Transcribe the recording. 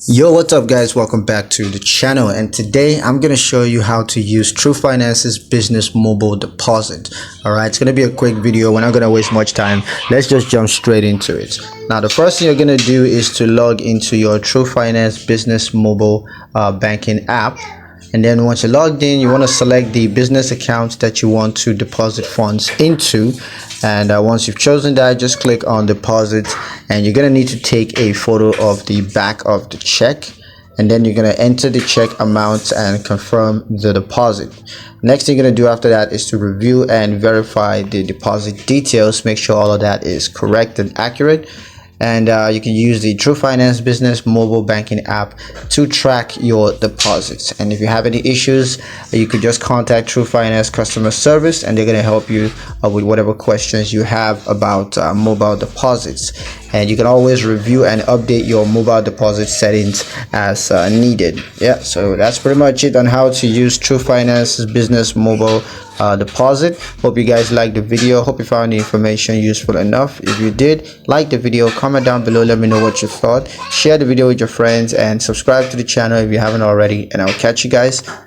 Yo, what's up guys, welcome back to the channel, and today I'm going to show you how to use Twoguysfinance's business mobile deposit. Alright, it's going to be a quick video. We're not going to waste much time. Let's just jump straight into it. Now the first thing you're going to do is to log into your Twoguysfinance business mobile banking app. And then once you're logged in, you want to select the business account that you want to deposit funds into. And once you've chosen that, just click on deposit, and you're going to need to take a photo of the back of the check. And then you're going to enter the check amount and confirm the deposit. Next thing you're going to do after that is to review and verify the deposit details. Make sure all of that is correct and accurate. And you can use the Twoguysfinance business mobile banking app to track your deposits. And if you have any issues, you could just contact Twoguysfinance customer service, and they're going to help you with whatever questions you have about mobile deposits. And you can always review and update your mobile deposit settings as needed. Yeah, so that's pretty much it on how to use Twoguysfinance's business mobile deposit. Hope you guys liked the video. Hope you found the information useful enough. If you did, like the video, comment down below, let me know what you thought. Share the video with your friends and subscribe to the channel if you haven't already, and I'll catch you guys